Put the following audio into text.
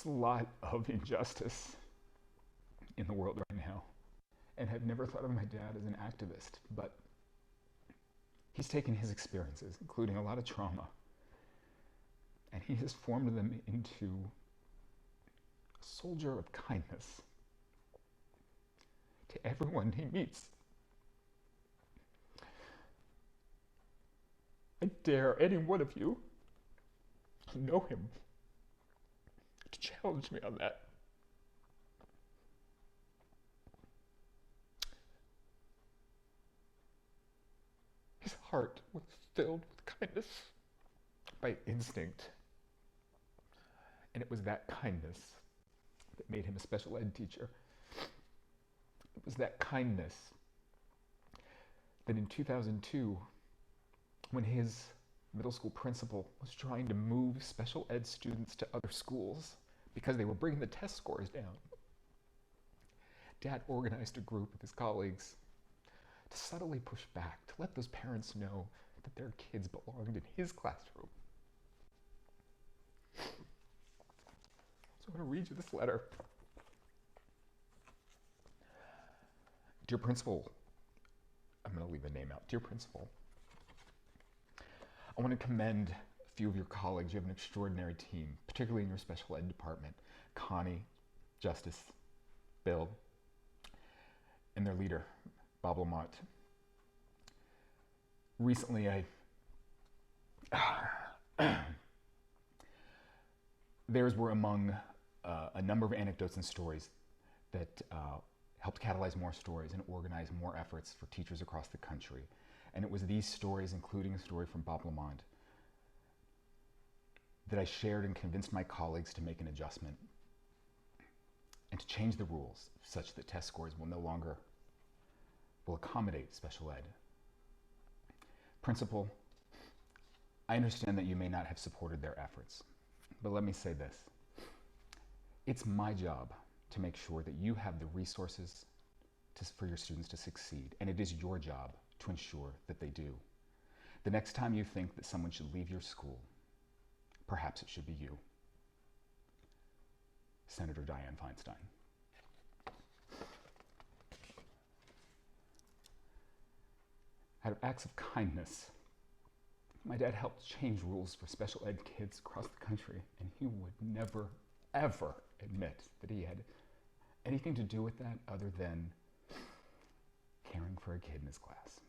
There's a lot of injustice in the world right now, and I've never thought of my dad as an activist, but he's taken his experiences, including a lot of trauma, and he has formed them into a soldier of kindness to everyone he meets. I dare any one of you who know him to challenge me on that. His heart was filled with kindness by instinct. And it was that kindness that made him a special ed teacher. It was that kindness that in 2002, when his middle school principal was trying to move special ed students to other schools because they were bringing the test scores down, Dad organized a group of his colleagues to subtly push back, to let those parents know that their kids belonged in his classroom. So I'm going to read you this letter. Dear Principal, I'm going to leave the name out. Dear Principal, I want to commend a few of your colleagues. You have an extraordinary team, particularly in your special ed department. Connie, Justice, Bill, and their leader, Bob Lamont. Recently, theirs were among a number of anecdotes and stories that helped catalyze more stories and organize more efforts for teachers across the country. And it was these stories, including a story from Bob Lamont, that I shared and convinced my colleagues to make an adjustment and to change the rules such that test scores will accommodate special ed. Principal, I understand that you may not have supported their efforts, but let me say this. It's my job to make sure that you have the resources for your students to succeed, and it is your job to ensure that they do. The next time you think that someone should leave your school, perhaps it should be you. Senator Dianne Feinstein. Out of acts of kindness, my dad helped change rules for special ed kids across the country, and he would never, ever admit that he had anything to do with that other than caring for a kid in his class.